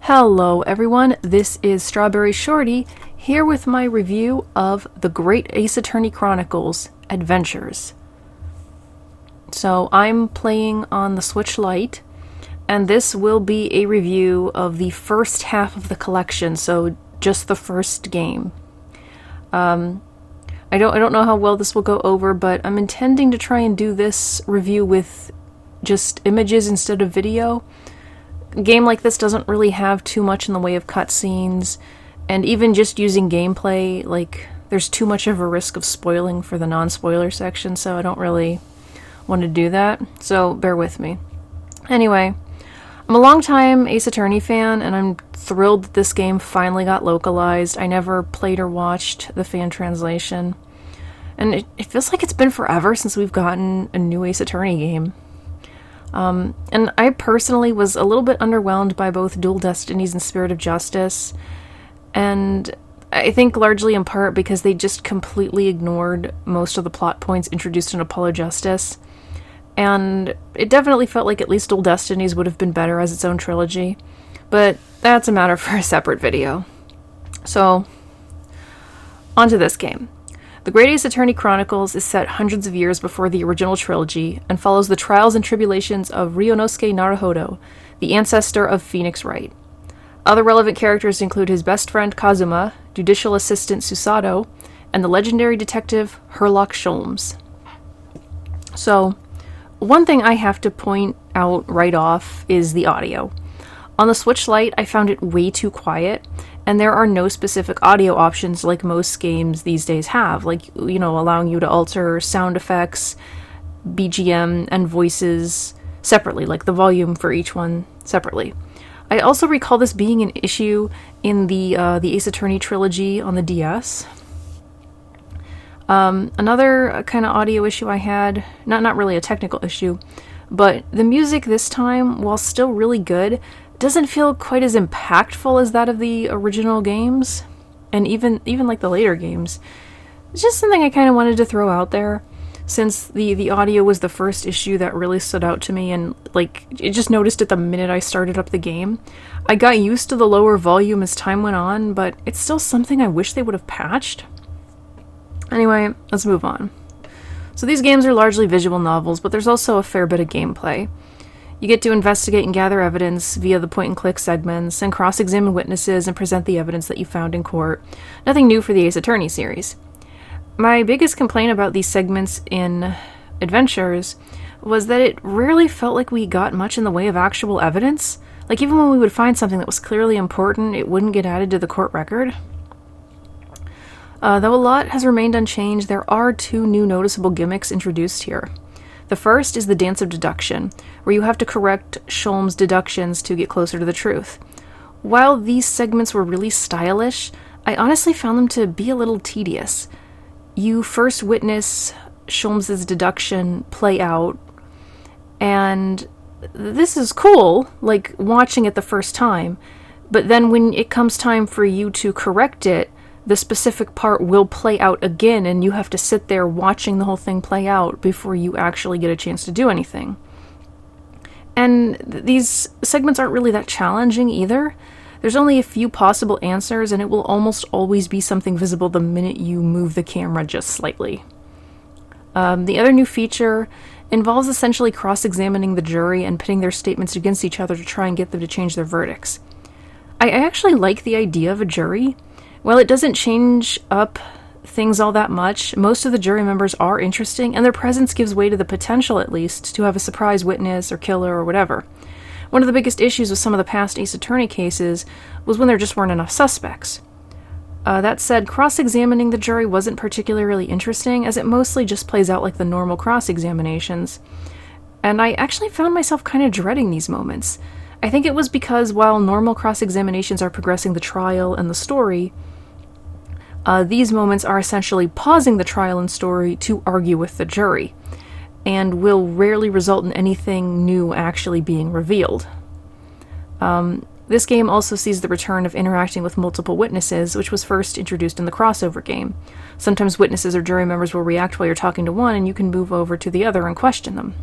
Hello everyone, this is StrawberryShorty, here with my review of The Great Ace Attorney Chronicles Adventures. So I'm playing on the Switch Lite, and this will be a review of the first half of the collection, so just the first game. I don't know how well this will go over, but I'm intending to try and do this review with just images instead of video. A game like this doesn't really have too much in the way of cutscenes, and even just using gameplay, there's too much of a risk of spoiling for the non-spoiler section, so I don't really want to do that, so bear with me. Anyway, I'm a longtime Ace Attorney fan, and I'm thrilled that this game finally got localized. I never played or watched the fan translation, and it feels like it's been forever since we've gotten a new Ace Attorney game. And I personally was a little bit underwhelmed by both Dual Destinies and Spirit of Justice, and I think largely in part because they just completely ignored most of the plot points introduced in Apollo Justice, and it definitely felt like at least Dual Destinies would have been better as its own trilogy, but that's a matter for a separate video. So, onto this game. The Great Ace Attorney Chronicles is set hundreds of years before the original trilogy and follows the trials and tribulations of Ryunosuke Naruhodo, the ancestor of Phoenix Wright. Other relevant characters include his best friend Kazuma, judicial assistant Susato, and the legendary detective Herlock Sholmes. So, one thing I have to point out right off is the audio. On the Switch Lite, I found it way too quiet, and there are no specific audio options like most games these days have, allowing you to alter sound effects, BGM, and voices separately, like the volume for each one separately. I also recall this being an issue in the Ace Attorney trilogy on the DS. Another kind of audio issue I had, not really a technical issue, but the music this time, while still really good, doesn't feel quite as impactful as that of the original games, and even like the later games. It's just something I kind of wanted to throw out there, since the audio was the first issue that really stood out to me, and it just noticed it the minute I started up the game. I got used to the lower volume as time went on, but it's still something I wish they would have patched. Anyway, let's move on. So these games are largely visual novels, but there's also a fair bit of gameplay. You get to investigate and gather evidence via the point-and-click segments, and cross-examine witnesses and present the evidence that you found in court. Nothing new for the Ace Attorney series. My biggest complaint about these segments in Adventures was that it rarely felt like we got much in the way of actual evidence. Even when we would find something that was clearly important, it wouldn't get added to the court record. Though a lot has remained unchanged, there are two new noticeable gimmicks introduced here. The first is the Dance of Deduction, where you have to correct Sholmes' deductions to get closer to the truth. While these segments were really stylish, I honestly found them to be a little tedious. You first witness Sholmes' deduction play out, and this is cool, watching it the first time, but then when it comes time for you to correct it, the specific part will play out again, and you have to sit there watching the whole thing play out before you actually get a chance to do anything. And these segments aren't really that challenging either. There's only a few possible answers, and it will almost always be something visible the minute you move the camera just slightly. The other new feature involves essentially cross-examining the jury and pitting their statements against each other to try and get them to change their verdicts. I actually like the idea of a jury. While it doesn't change up things all that much, most of the jury members are interesting, and their presence gives way to the potential, at least, to have a surprise witness or killer or whatever. One of the biggest issues with some of the past Ace Attorney cases was when there just weren't enough suspects. That said, cross-examining the jury wasn't particularly interesting, as it mostly just plays out like the normal cross-examinations. And I actually found myself kind of dreading these moments. I think it was because while normal cross-examinations are progressing the trial and the story, these moments are essentially pausing the trial and story to argue with the jury, and will rarely result in anything new actually being revealed. This game also sees the return of interacting with multiple witnesses, which was first introduced in the crossover game. Sometimes witnesses or jury members will react while you're talking to one, and you can move over to the other and question them.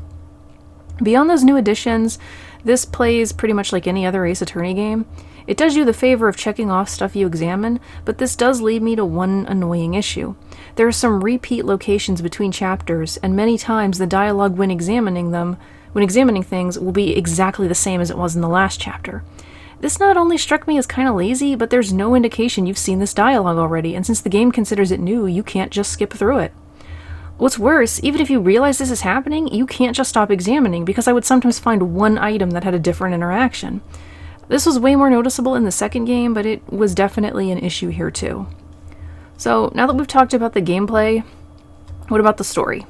Beyond those new additions, This plays pretty much like any other Ace Attorney game. It does you the favor of checking off stuff you examine, but this does lead me to one annoying issue. There are some repeat locations between chapters, and many times the dialogue when examining things will be exactly the same as it was in the last chapter. This not only struck me as kind of lazy, but there's no indication you've seen this dialogue already, and since the game considers it new, you can't just skip through it. What's worse, even if you realize this is happening, you can't just stop examining, because I would sometimes find one item that had a different interaction. This was way more noticeable in the second game, but it was definitely an issue here too. So, now that we've talked about the gameplay, what about the story?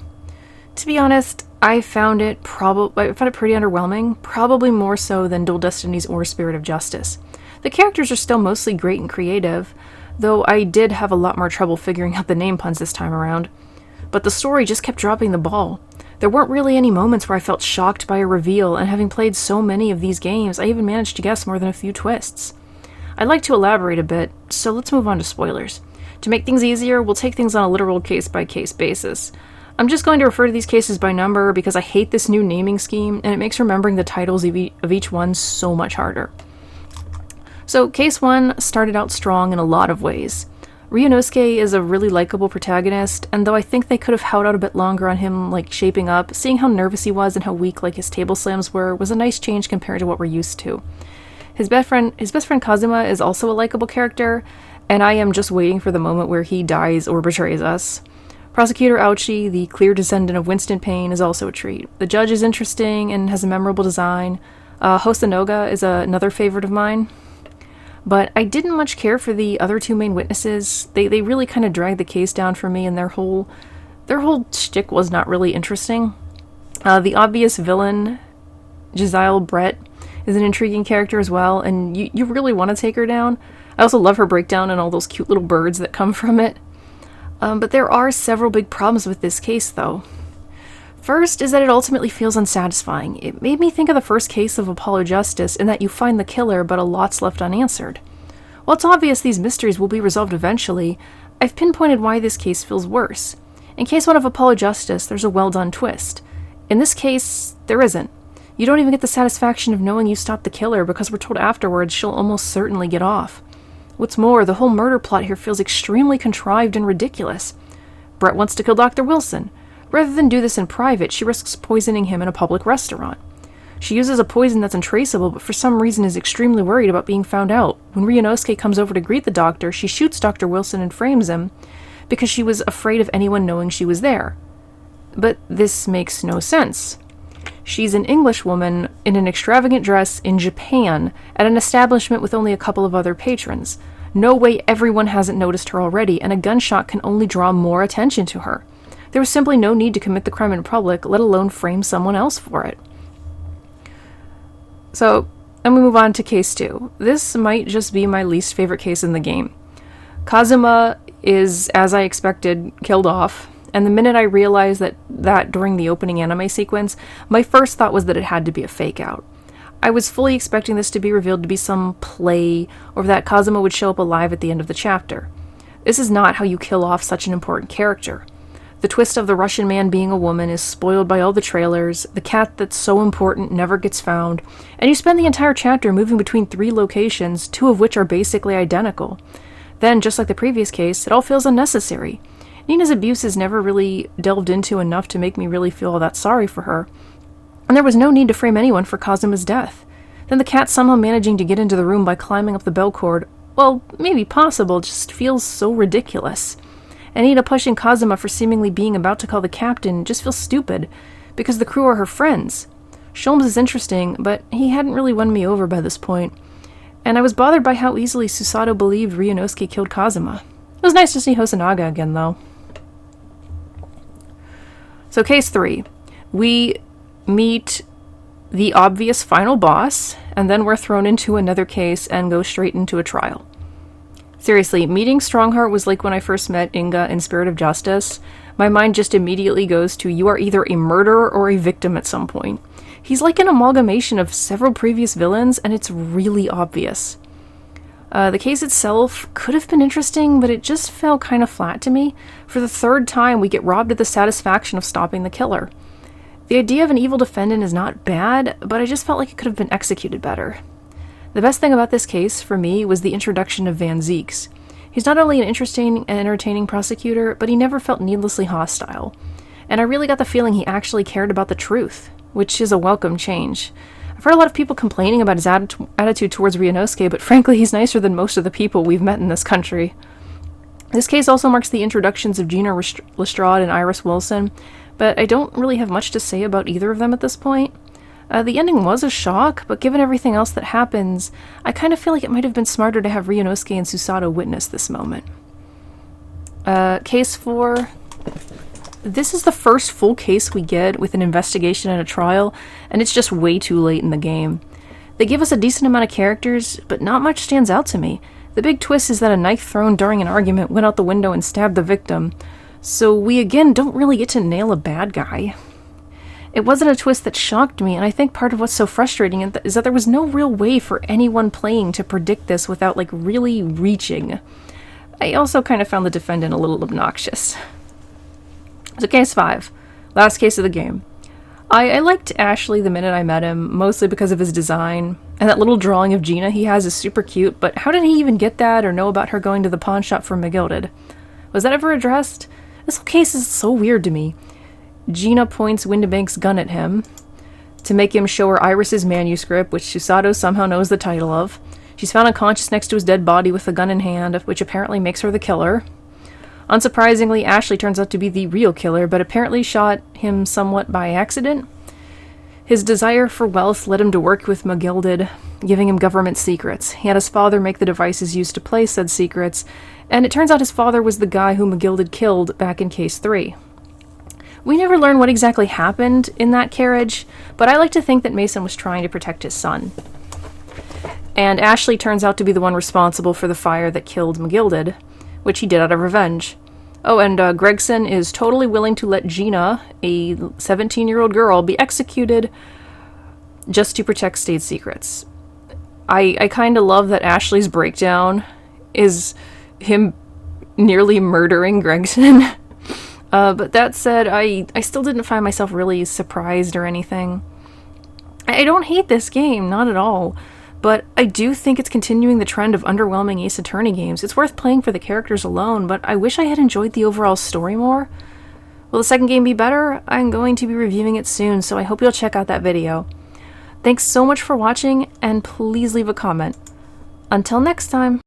To be honest, I found it pretty underwhelming, probably more so than Dual Destinies or Spirit of Justice. The characters are still mostly great and creative, though I did have a lot more trouble figuring out the name puns this time around. But the story just kept dropping the ball. There weren't really any moments where I felt shocked by a reveal, and having played so many of these games, I even managed to guess more than a few twists. I'd like to elaborate a bit, so let's move on to spoilers. To make things easier, we'll take things on a literal case-by-case basis. I'm just going to refer to these cases by number because I hate this new naming scheme, and it makes remembering the titles of each one so much harder. So, Case 1 started out strong in a lot of ways. Ryunosuke is a really likable protagonist, and though I think they could have held out a bit longer on him, shaping up, seeing how nervous he was and how weak, his table slams were, was a nice change compared to what we're used to. His best friend Kazuma is also a likable character, and I am just waiting for the moment where he dies or betrays us. Prosecutor Ouchi, the clear descendant of Winston Payne, is also a treat. The judge is interesting and has a memorable design. Hosanoga is another favorite of mine. But I didn't much care for the other two main witnesses. They really kind of dragged the case down for me, and their whole shtick was not really interesting. The obvious villain, Giselle Brett, is an intriguing character as well, and you really want to take her down. I also love her breakdown and all those cute little birds that come from it. But there are several big problems with this case, though. First is that it ultimately feels unsatisfying. It made me think of the first case of Apollo Justice in that you find the killer, but a lot's left unanswered. While it's obvious these mysteries will be resolved eventually, I've pinpointed why this case feels worse. In Case 1 of Apollo Justice, there's a well-done twist. In this case, there isn't. You don't even get the satisfaction of knowing you stopped the killer because we're told afterwards she'll almost certainly get off. What's more, the whole murder plot here feels extremely contrived and ridiculous. Brett wants to kill Dr. Wilson. Rather than do this in private, she risks poisoning him in a public restaurant. She uses a poison that's untraceable, but for some reason is extremely worried about being found out. When Ryunosuke comes over to greet the doctor, she shoots Dr. Wilson and frames him because she was afraid of anyone knowing she was there. But this makes no sense. She's an English woman in an extravagant dress in Japan at an establishment with only a couple of other patrons. No way everyone hasn't noticed her already, and a gunshot can only draw more attention to her. There was simply no need to commit the crime in public, let alone frame someone else for it. So, then we move on to Case 2. This might just be my least favorite case in the game. Kazuma is, as I expected, killed off, and the minute I realized that during the opening anime sequence, my first thought was that it had to be a fake-out. I was fully expecting this to be revealed to be some play, or that Kazuma would show up alive at the end of the chapter. This is not how you kill off such an important character. The twist of the Russian man being a woman is spoiled by all the trailers, the cat that's so important never gets found, and you spend the entire chapter moving between 3 locations, 2 of which are basically identical. Then, just like the previous case, it all feels unnecessary. Nina's abuse is never really delved into enough to make me really feel all that sorry for her, and there was no need to frame anyone for Kazuma's death. Then the cat somehow managing to get into the room by climbing up the bell cord, well, maybe possible, just feels so ridiculous. And Nina pushing Kazuma for seemingly being about to call the captain just feels stupid, because the crew are her friends. Sholmes is interesting, but he hadn't really won me over by this point, and I was bothered by how easily Susato believed Ryunosuke killed Kazuma. It was nice to see Hosanaga again, though. So Case 3. We meet the obvious final boss, and then we're thrown into another case and go straight into a trial. Seriously, meeting Strongheart was like when I first met Inga in Spirit of Justice. My mind just immediately goes to you are either a murderer or a victim at some point. He's like an amalgamation of several previous villains, and it's really obvious. The case itself could have been interesting, but it just fell kind of flat to me. For the 3rd time, we get robbed of the satisfaction of stopping the killer. The idea of an evil defendant is not bad, but I just felt like it could have been executed better. The best thing about this case, for me, was the introduction of Van Zieks. He's not only an interesting and entertaining prosecutor, but he never felt needlessly hostile. And I really got the feeling he actually cared about the truth, which is a welcome change. I've heard a lot of people complaining about his attitude towards Ryunosuke, but frankly, he's nicer than most of the people we've met in this country. This case also marks the introductions of Gina Lestrade and Iris Wilson, but I don't really have much to say about either of them at this point. The ending was a shock, but given everything else that happens, I kind of feel like it might have been smarter to have Ryunosuke and Susato witness this moment. Case 4. This is the first full case we get with an investigation and a trial, and it's just way too late in the game. They give us a decent amount of characters, but not much stands out to me. The big twist is that a knife thrown during an argument went out the window and stabbed the victim, so we again don't really get to nail a bad guy. It wasn't a twist that shocked me, and I think part of what's so frustrating is that there was no real way for anyone playing to predict this without, like, really reaching. I also kind of found the defendant a little obnoxious. So case 5. Last case of the game. I liked Ashley the minute I met him, mostly because of his design, and that little drawing of Gina he has is super cute, but how did he even get that or know about her going to the pawn shop for McGilded? Was that ever addressed? This whole case is so weird to me. Gina points Windibank's gun at him to make him show her Iris's manuscript, which Susato somehow knows the title of. She's found unconscious next to his dead body with the gun in hand, which apparently makes her the killer. Unsurprisingly, Ashley turns out to be the real killer, but apparently shot him somewhat by accident. His desire for wealth led him to work with McGilded, giving him government secrets. He had his father make the devices used to play said secrets, and it turns out his father was the guy who McGilded killed back in case 3. We never learn what exactly happened in that carriage, but I like to think that Mason was trying to protect his son. And Ashley turns out to be the one responsible for the fire that killed McGilded, which he did out of revenge. Oh, and Gregson is totally willing to let Gina, a 17-year-old girl, be executed just to protect state secrets. I kind of love that Ashley's breakdown is him nearly murdering Gregson. But that said, I still didn't find myself really surprised or anything. I don't hate this game, not at all. But I do think it's continuing the trend of underwhelming Ace Attorney games. It's worth playing for the characters alone, but I wish I had enjoyed the overall story more. Will the second game be better? I'm going to be reviewing it soon, so I hope you'll check out that video. Thanks so much for watching, and please leave a comment. Until next time.